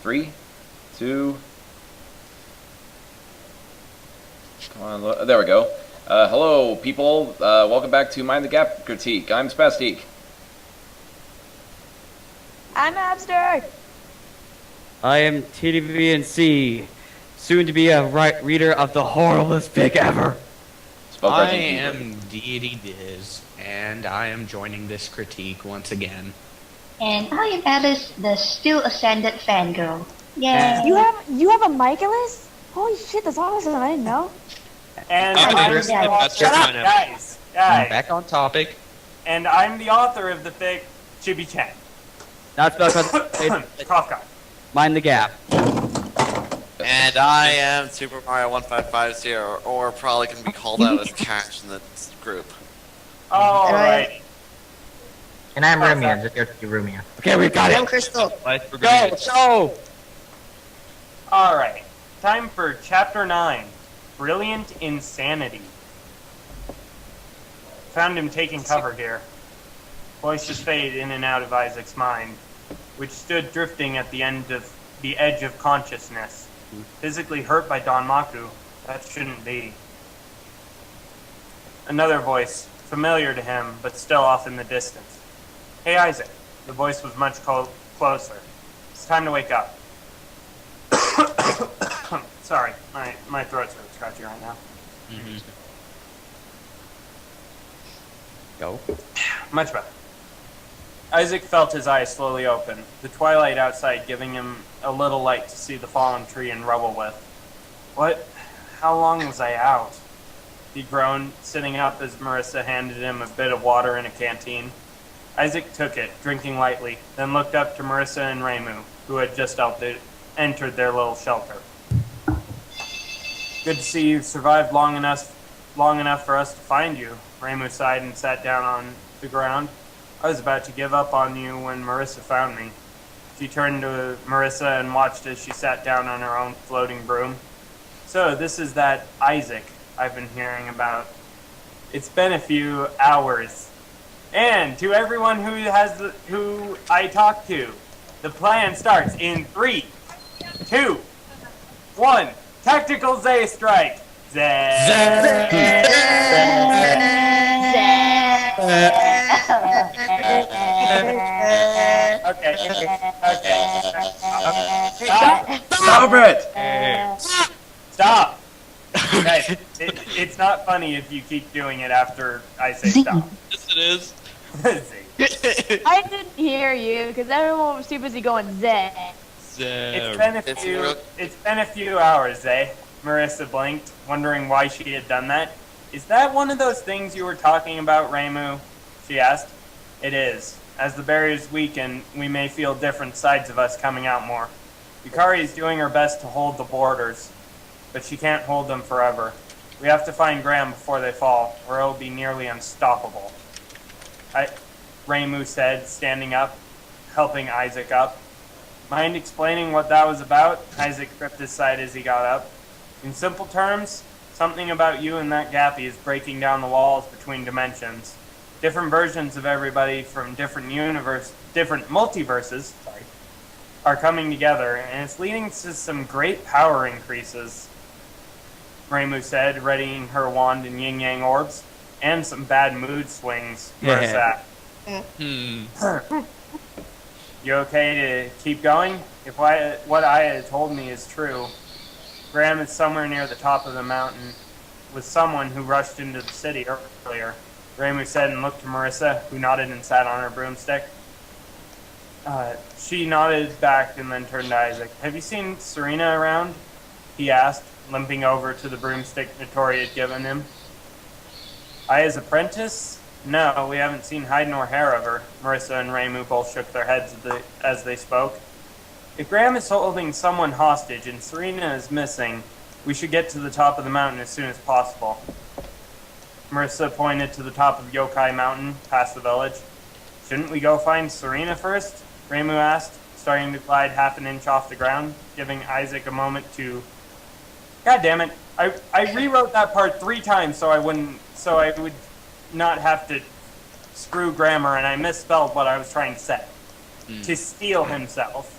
3, 2. Come on, there we go. Hello, people. Welcome back to Mind the Gap Critique. I'm Spastique. I'm Abster. I am TDVNC, soon to be a reader of the horriblest pick ever. I am Deity Diz, and I am joining this critique once again. And I am Alice, the still ascended fangirl. Yay! You have a Michaelis? Holy shit, that's awesome! I didn't know. And Okay, I'm Chris, the author. shut up, guys. Back on topic. And I'm the author of the fic Chibi Chan. Not spelled Cough cough. Mind the Gap. And I am Super Mario 1550, or probably can be called out as Cash in this group. Alright. And I'm Rumia, just here to do Rumia. Okay, we got it. I'm Crystal. Go! Alright. Time for Chapter 9. Brilliant Insanity. Found him taking cover here. Voices fade in and out of Isaac's mind, which stood drifting at the edge of consciousness. Physically hurt by Don Maku, that shouldn't be. Another voice, familiar to him, but still off in the distance. Hey Isaac. The voice was much closer. It's time to wake up. Sorry, my throat's really scratchy right now. Go. Much better. Isaac felt his eyes slowly open, the twilight outside giving him a little light to see the fallen tree and rubble with. What? How long was I out? He groaned, sitting up as Marissa handed him a bit of water in a canteen. Isaac took it, drinking lightly, then looked up to Marissa and Reimu, who had just entered their little shelter. Good to see you survived long enough for us to find you. Reimu sighed and sat down on the ground. I was about to give up on you when Marissa found me. She turned to Marissa and watched as she sat down on her own floating broom. So, this is that Isaac I've been hearing about. It's been a few hours. And to everyone who I talked to, the plan starts in 3, 2, 1. Tactical Zay strike. Zay. Okay. Stop it! Stop! Guys, it's not funny if you keep doing it after I say stop. Yes, it is. I didn't hear you because everyone was too busy going Zay. It's been a few hours, Zay. Marissa blinked, wondering why she had done that. Is that one of those things you were talking about, Reimu? She asked. It is. As the barriers weaken, we may feel different sides of us coming out more. Yukari is doing her best to hold the borders, but she can't hold them forever. We have to find Graham before they fall, or it'll be nearly unstoppable. Reimu said, standing up, helping Isaac up. Mind explaining what that was about? Isaac gripped his side as he got up. In simple terms, something about you and that Gappy is breaking down the walls between dimensions. Different versions of everybody from different multiverses, are coming together, and it's leading to some great power increases. Reimu said, readying her wand and yin-yang orbs, and some bad mood swings. Yeah. You okay to keep going? If what Aya told me is true, Graham is somewhere near the top of the mountain with someone who rushed into the city earlier. Reimu said and looked to Marissa, who nodded and sat on her broomstick. She nodded back and then turned to Isaac. Have you seen Serena around? He asked, limping over to the broomstick Notori had given him. Aya's apprentice? No, we haven't seen hide nor hair of her. Marissa and Reimu both shook their heads as they spoke. If Graham is holding someone hostage and Serena is missing, we should get to the top of the mountain as soon as possible. Marissa pointed to the top of Yokai Mountain, past the village. Shouldn't we go find Serena first? Reimu asked, starting to glide half an inch off the ground, giving Isaac a moment to... God damn it. I rewrote that part 3 times so I would not have to screw grammar, and I misspelled what I was trying to say. To steal himself.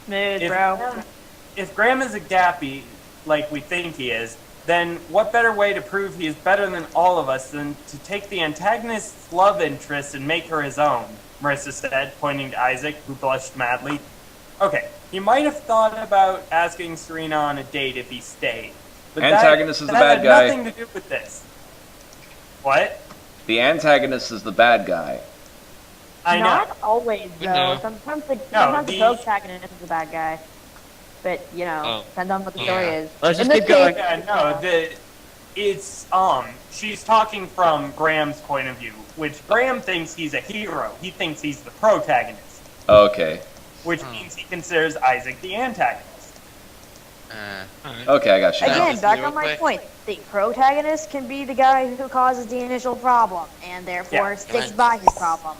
Smooth, If, bro. if Graham is a gappy, like we think he is, then what better way to prove he is better than all of us than to take the antagonist's love interest and make her his own, Marissa said, pointing to Isaac, who blushed madly. Okay, he might have thought about asking Serena on a date if he stayed. But Antagonist is the that bad had guy. nothing to do with this. What? The antagonist is the bad guy. I know. Not always, though. No. Sometimes the No, protagonist is the bad guy. But, you know, Oh. depends on what the story is. Let's just In keep this going. case- Yeah, no, she's talking from Graham's point of view, which Graham thinks he's a hero. He thinks he's the protagonist, Okay. which means he considers Isaac the antagonist. Alright. Okay, I got you now. Again, Just back real on my quick. point. The protagonist can be the guy who causes the initial problem, and therefore Yeah. sticks by his problem.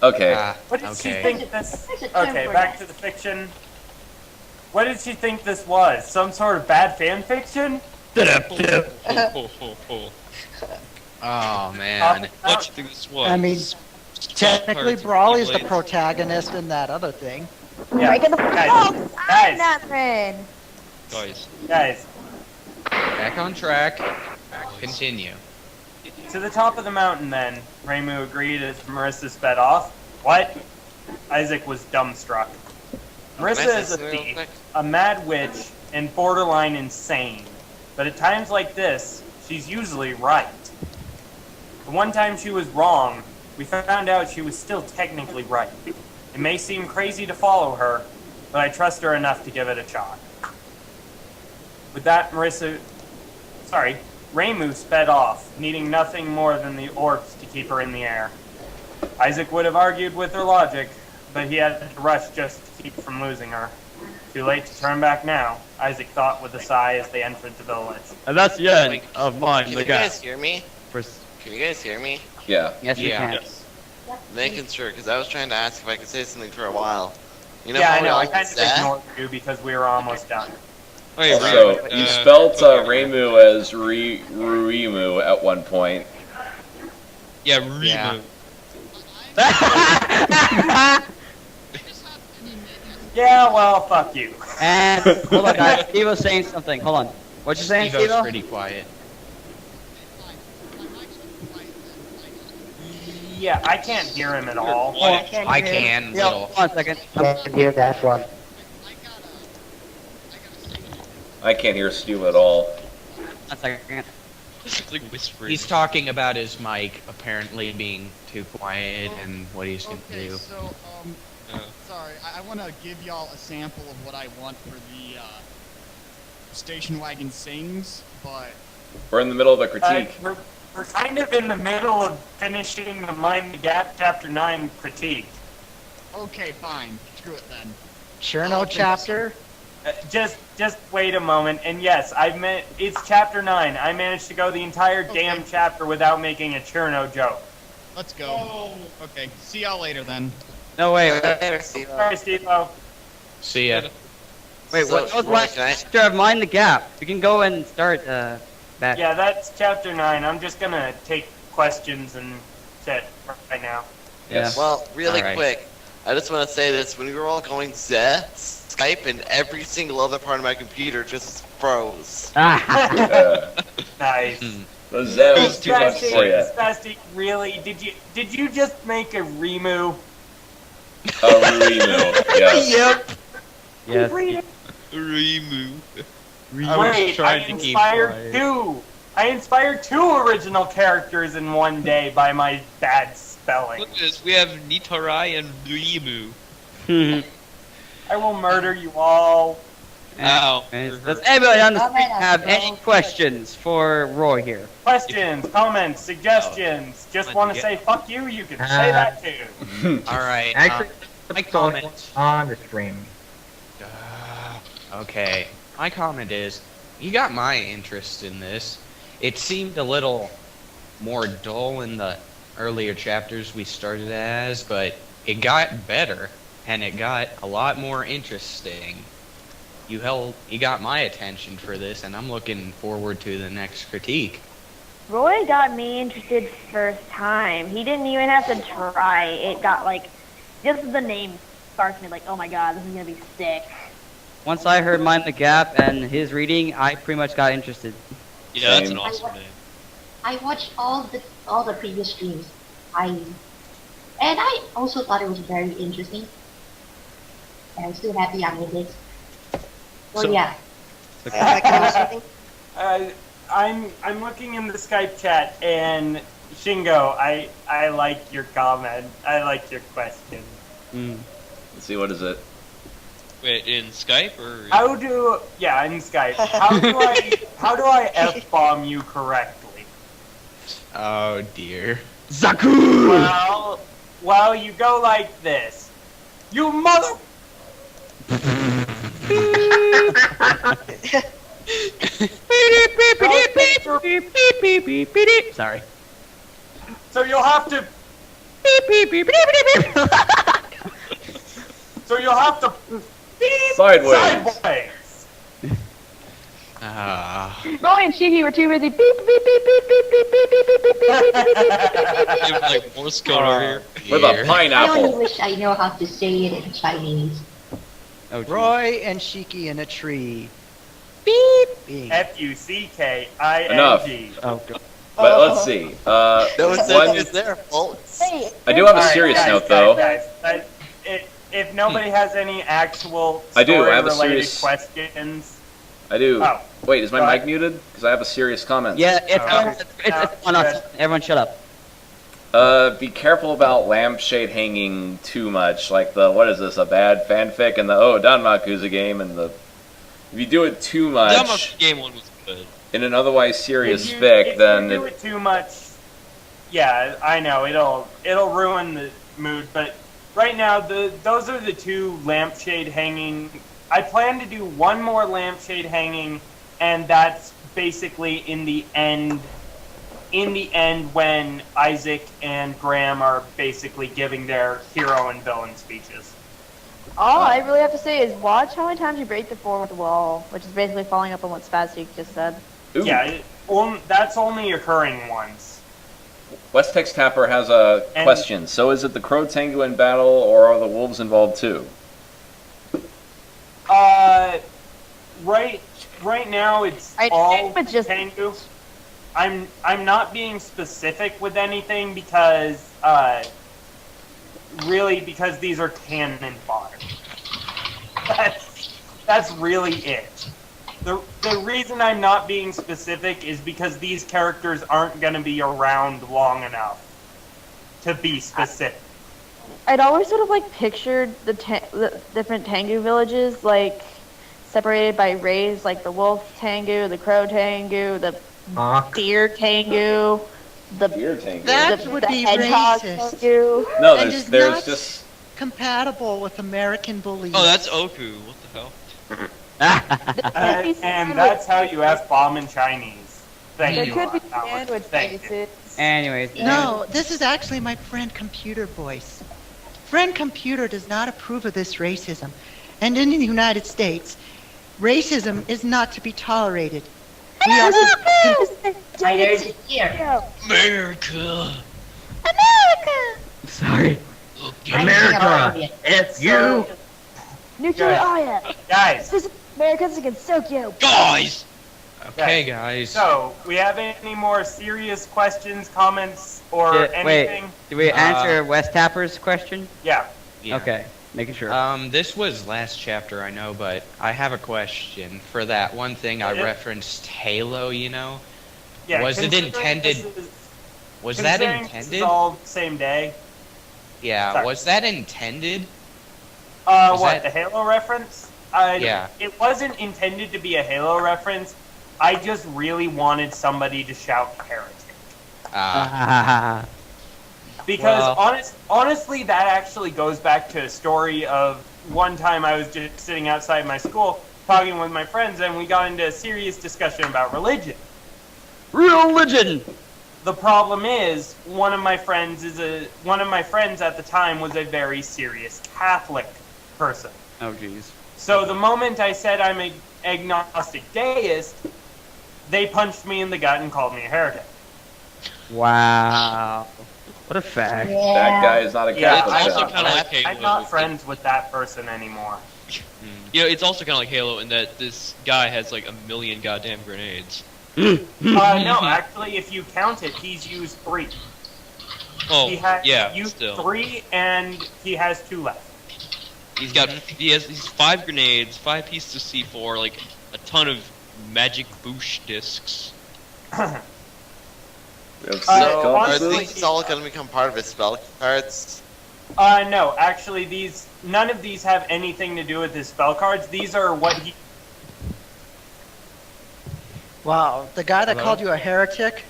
Okay. What did she Okay. think this... There's a term Okay, for back that. to the fiction. What did she think this was? Some sort of bad fan fiction? Oh man. What think this was? I mean, technically, Cards, Brawley's the Keyblades. protagonist in that other thing. Yeah, Breaking the guys, I'm guys, Nathan. Guys, guys, Back on track. Continue. to the top of the mountain then, Reimu agreed as Marissa sped off. What? Isaac was dumbstruck. Marissa Can I is say a something real thief, quick? a mad witch, and borderline insane. But at times like this, she's usually right. The one time she was wrong, we found out she was still technically right. It may seem crazy to follow her, but I trust her enough to give it a shot. With that, Reimu sped off, needing nothing more than the orbs to keep her in the air. Isaac would have argued with her logic, but he had to rush just to keep from losing her. Too late to turn back now, Isaac thought with a sigh as they entered the village. And that's the end of mine, Can the you guy. guys hear me? Can you guys hear me? Yeah. Yes, you Yeah. can. Making sure, because I was trying to ask if I could say something for a while. You know Yeah, how I we know, I all kind of said? ignored you because we were almost done. wait, So, Ryu, you spelt okay. Reimu as Ruimu at one point. Yeah, Ryu. Yeah, well, fuck you. And hold on, guys. Steve was saying something. Hold on. What you saying, Evo's Steve? pretty quiet. Yeah, I can't hear him at all. What? I can, little. Hold on a second. Can't hear that one. I can't hear Stu at all. One second. It's like whispering. He's talking about his mic apparently being too quiet and what he's gonna Okay, do. so, Uh. sorry, I want to give y'all a sample of what I want for the, Station Wagon Sings, but We're in the middle of a critique. We're kind of in the middle of finishing the Mind the Gap Chapter 9 critique. okay, fine. Screw it then. Cherno chapter. Just wait a moment, and yes, it's Chapter 9. I managed to go the entire damn chapter without making a Cherno joke. Let's go. Okay, see y'all later then. No, wait. Later, Steve. Sorry, Steve-O. See ya. Wait, So, what was Roy, my can I- chapter of Mind the Gap? We can go and start, that. Yeah, that's Chapter 9. I'm just gonna take questions and shit right now. Yeah. Well, really Alright. quick, I just want to say this. When we were all going Skype and every single other part of my computer just froze. Yeah. Nice. The Zeb was too much for you. Spastic, really? Did you just make a Reimu? Ruimu. Yes. Yes. Remu. Wait, I trying to keep inspired quiet. two. I inspired two original characters in one day by my bad spelling. Look at this. We have Nitarai and Remu. I will murder you all. Ow. Does anybody on the street have any questions for Roy here? Questions, comments, suggestions. Just want to say fuck you? You can say that too. Alright. Actually, my comment. on the stream. Okay. My comment is, you got my interest in this. It seemed a little more dull in the earlier chapters we started as, but it got better, and it got a lot more interesting. You got my attention for this, and I'm looking forward to the next critique. Roy got me interested first time. He didn't even have to try. It got like, just the name sparked me like, oh my god, this is gonna be sick. Once I heard Mind the Gap and his reading, I pretty much got interested. Yeah, that's an Same. awesome name. I watched all the previous streams. I also thought it was very interesting. And I'm still happy I made this. So yeah. I'm looking in the Skype chat, and Shingo, I like your comment. I like your question. Let's see, what is it? Wait, in Skype or? In Skype. How do I F-bomb you correctly? Oh dear. Zaku! Well, you go like this. You mother. Sorry. So you'll have to. So you'll have to. Sideways. Sideways. Roy and Shiki were too busy. Beep beep beep beep beep beep beep beep beep beep beep Give like Morse code over here. With a I only pineapple. wish I know how to say it in Chinese. Oh, geez. Roy and Shiki in a tree. Beep. Beep. F-U-C-K-I-N-G. Enough. Oh, God. But let's see. It's their fault. Hey, I do have a Alright, serious guys, note, though. guys, if nobody has any actual I do, I have a story-related serious- questions, I do. Oh. Wait, is my Go mic ahead. muted? Because I have a serious comment. Yeah, Okay. it's on us. Everyone shut up. Be careful about lampshade hanging too much. Like what is this, a bad fanfic? And Danmaku's a game, and if you do it too much Dumb game one was good. in an otherwise serious if fic, you then do it too much, yeah, I know it'll ruin the mood. But right now, those are the two lampshade hanging. I plan to do one more lampshade hanging, and that's basically in the end. In the end, when Isaac and Graham are basically giving their hero and villain speeches. all I really have to say is watch how many times you break the fourth wall, which is basically following up on what Spazzik just said. Ooh. Yeah, that's only occurring once. West Tex Tapper has a And- question. So is it the Crow Tango in battle, or are the wolves involved too? Right now it's I all think it's just- Tengu. I'm not being specific with anything because really because these are canon fodder. That's really it. The reason I'm not being specific is because these characters aren't going to be around long enough to be specific. I'd always sort of like pictured the different Tengu villages like separated by race, like the wolf Tengu, the crow Tengu, the deer Tengu, the Deer Tango. That the, would the be hedgehog racist. Tengu. No, And there's is not- just Compatible with American beliefs. Oh, that's Oku. What the hell? And that's how you F-bomb in Chinese. Thank There you. could be Alex. sandwich Thank you. faces. Anyways. No, this is actually my friend Computer voice. Friend Computer does not approve of this racism. And in the United States, racism is not to be tolerated. We are I heard it here. America. Sorry. America, It's you! Nuclear Aya. Guys, This is Americans against Tokyo. Guys. Okay, guys. so we have any more serious questions, comments, or Yeah, anything? wait, did we answer West Tapper's question? Yeah. Yeah. Okay, making sure. This was last chapter, I know, but I have a question for that one thing I Yeah. referenced Halo, you know? Yeah. Was it considering intended- this is- Was that considering this intended? is all the same day. Yeah, Sorry. was that intended? What, that- the Halo reference? Yeah. It wasn't intended to be a Halo reference. I just really wanted somebody to shout heretic. Because Well- honestly, that actually goes back to a story of one time I was just sitting outside my school talking with my friends, and we got into a serious discussion about religion. Religion! The problem is, one of my friends at the time was a very serious Catholic person. Oh, jeez. So the moment I said I'm an agnostic deist, they punched me in the gut and called me a heretic. Wow. What a fact. Yeah. That guy is not a Yeah, Catholic. it's also then. kinda like Halo I'm not with friends with that person anymore. You know, it's also kind of like Halo in that this guy has like a million goddamn grenades. No, actually, if you count it, he's used 3. Oh, He has yeah, used still. 3, and he has 2 left. He's got he's 5 grenades, 5 pieces of C4, like a ton of magic boosh discs. We have six So, guns. Are honestly- these all going to become part of his spell cards? No, actually, none of these have anything to do with his spell cards. These are what he. Wow, the guy that Hello? called you a heretic?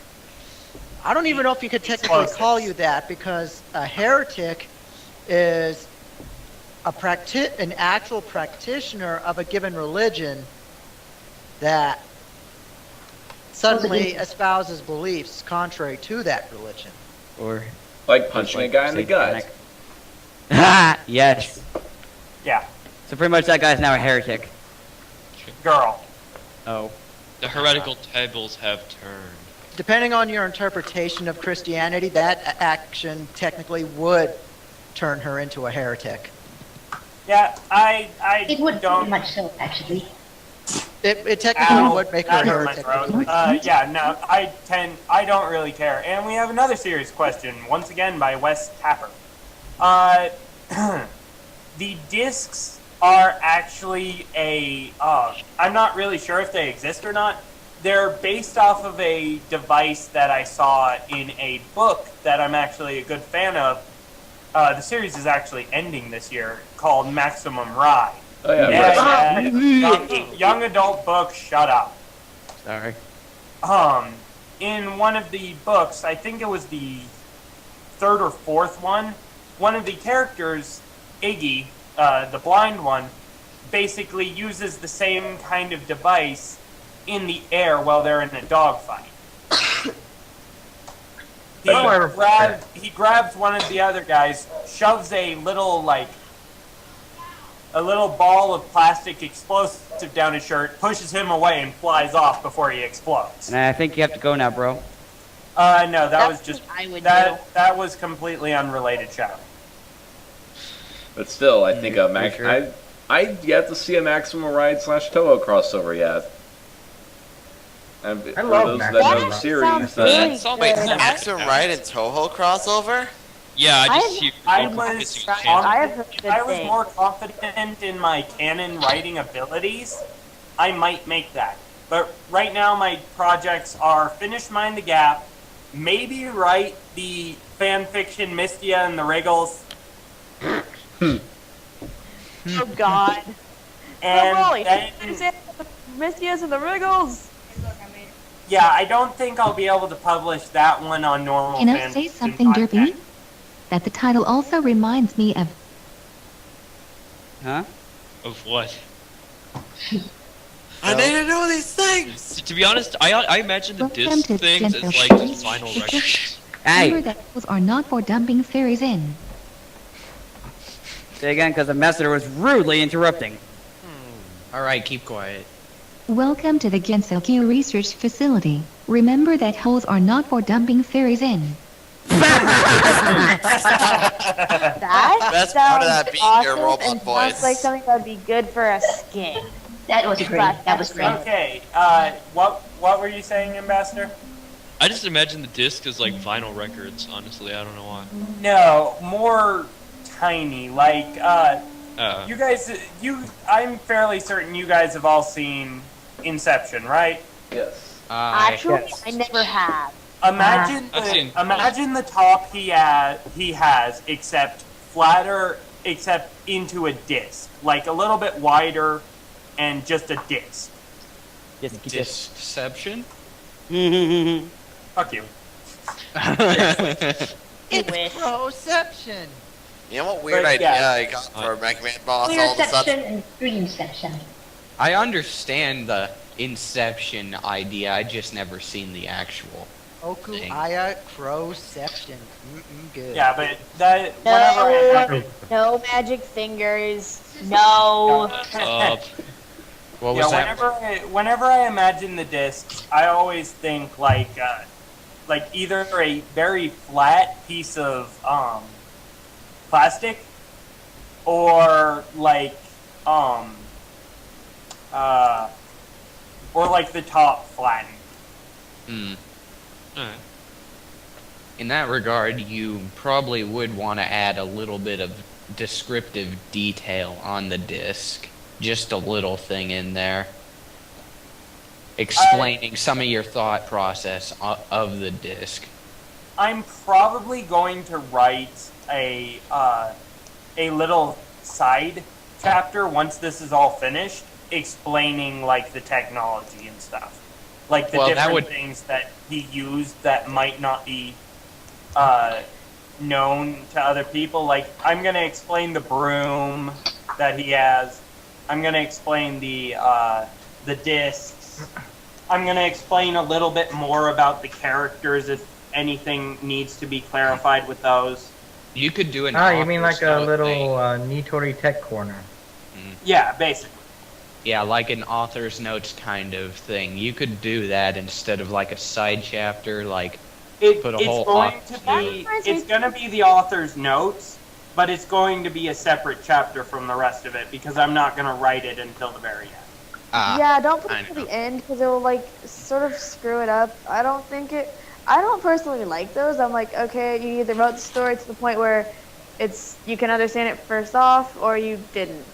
I don't even know if you could technically Closest. call you that, because a heretic is an actual practitioner of a given religion that suddenly espouses beliefs contrary to that religion. Or Like punching a guy in the gut. Ha! Yes. Yeah, So pretty much that guy's now a heretic. girl. Oh. The heretical tables have turned. Depending on your interpretation of Christianity, that action technically would turn her into a heretic. Yeah, I It would don't. pretty much so, actually. It technically Ow, would make her a that hurt my heretic. throat. Yeah, no, I don't really care. And we have another serious question, once again by Wes Tapper. The discs are actually I'm not really sure if they exist or not. They're based off of a device that I saw in a book that I'm actually a good fan of. The series is actually ending this year, called Maximum Ride. Oh yeah. Young adult book, shut up. Sorry. In one of the books, I think it was the 3rd or 4th one of the characters, Iggy, the blind one, basically uses the same kind of device in the air while they're in a dogfight. He grabs one of the other guys, shoves a little ball of plastic explosive down his shirt, pushes him away, and flies off before he explodes. And I think you have to go now, bro. No, that was That's just what I would that was completely unrelated shouting. But still, I think a you sure? I yet to see a Maximum Ride / Toho crossover yet. And for love those that Maximum know the Ride. series, Sounds that really That sounds Wait, good. Maximum Ride and Toho crossover? Yeah, I just I- hear I people was- missing I- a chance. I have heard If good I was things. more confident in my canon writing abilities, I might make that. But right now, my projects are finish Mind the Gap, maybe write the fanfiction Mystia and the Wriggles, Oh God. and oh, then Mistias and the Wriggles. yeah, I don't think I'll be able to publish that one on normal. Can I say fanfiction something, Derpy? content. That the title also reminds me of Huh? Of what? I need to know these things! To be honest, I imagine the Welcome disc to things as Gentle like Street. vinyl records. Remember Hey! that those are not for dumping fairies in. Say again, because the messenger was rudely interrupting. Alright, keep quiet. Welcome to the Genselku Research Facility. Remember that holes are not for dumping fairies in. That Best part of sounds that being awesome your robot and voice. sounds like something that would be good for a skin. That was great. That was great. Okay, what were you saying, Ambassador? I just imagine the disc as like vinyl records. Honestly, I don't know why. No, more tiny. Like, Uh, you guys, I'm fairly certain you guys have all seen Inception, right? yes. Actually, Yes. I never have. Imagine I've seen- imagine the top he has, except flatter, except into a disc, like a little bit wider, and just a disc. Deception? Fuck you. It's wish. proception. You know what weird But, idea yeah. I got for a Mega Man boss all of a Clearception sudden? and dreamception. I understand the Inception idea, I just never seen the actual. Oku Dang. Aya Croception. Good. Yeah, but that whenever No magic fingers. No. What yeah, was that? whenever I imagine the discs, I always think like like either a very flat piece of plastic, or like or like the top flattened. Alright. In that regard, you probably would want to add a little bit of descriptive detail on the disc. Just a little thing in there. Explaining some of your thought process of the disc. I'm probably going to write a little side chapter once this is all finished, explaining like the technology and stuff, like the different things that he used that might not be known to other people. Like, I'm gonna explain the broom that he has. I'm gonna explain the discs. I'm gonna explain a little bit more about the characters if anything needs to be clarified with those. You could do an. You mean like a little Nitori Tech Corner? Yeah, basically. Yeah, like an author's notes kind of thing. You could do that instead of like a side chapter, like put a whole. It's going to be the author's notes, but it's going to be a separate chapter from the rest of it because I'm not going to write it until the very end. Yeah, don't put it to the end because it will like sort of screw it up. I don't personally like those. I'm like, okay, you either wrote the story to the point where you can understand it first off, or you didn't.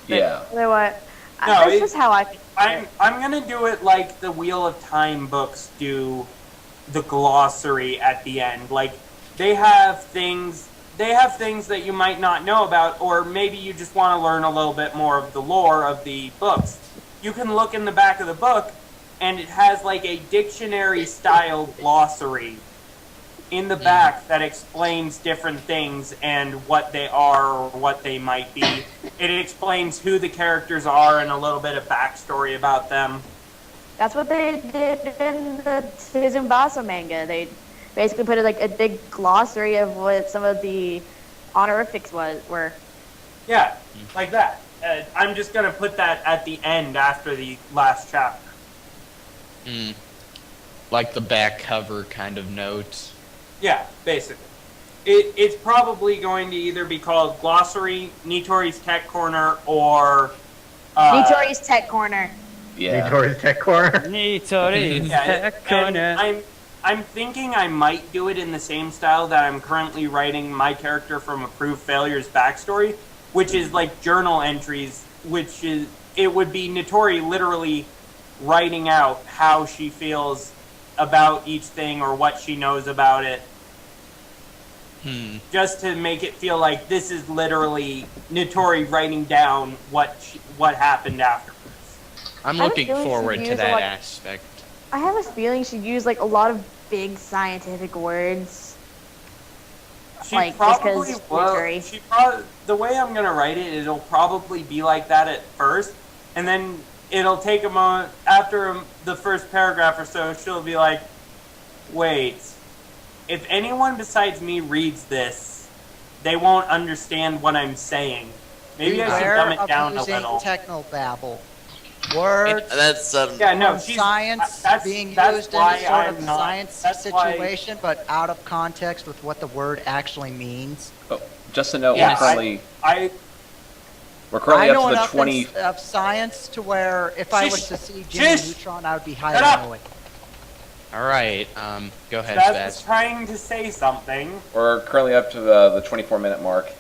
Yeah. Otherwise, No, that's just how I think. I'm gonna do it like the Wheel of Time books do the glossary at the end. Like, they have things that you might not know about, or maybe you just want to learn a little bit more of the lore of the books. You can look in the back of the book, and it has like a dictionary-style glossary in the back that explains different things and what they are or what they might be. It explains who the characters are and a little bit of backstory about them. That's what they did in the Tsuzumasa manga. They basically put like a big glossary of what some of the honorifics were. Yeah, like that. I'm just gonna put that at the end after the last chapter. Like the back cover kind of notes. Yeah, basically. It's probably going to either be called Glossary, Nitori's Tech Corner, or... Nitori's Tech Corner. Yeah. Nitori's Tech Corner. Nitori's Tech Corner. I'm thinking I might do it in the same style that I'm currently writing my character from Approved Failure's backstory, which is like journal entries, it would be Nitori literally writing out how she feels about each thing or what she knows about it. Just to make it feel like this is literally Nitori writing down what happened afterwards. I'm looking forward to that aspect. I have a feeling she'd use like a lot of big scientific words. She probably will. The way I'm gonna write it, it'll probably be like that at first, and then it'll take a moment after the first paragraph or so. She'll be like, "Wait, if anyone besides me reads this, they won't understand what I'm saying. Maybe I should dumb it down a little." Technobabble. Words. That's science being used in a sort of science situation, but out of context with what the word actually means. Oh, just to note, Yes. we're currently I know up to the enough 20. of science to where if I was to see Jimmy Neutron, I would be highly annoyed. Alright, go ahead, That's trying to say something. We're currently up to the 24-minute mark.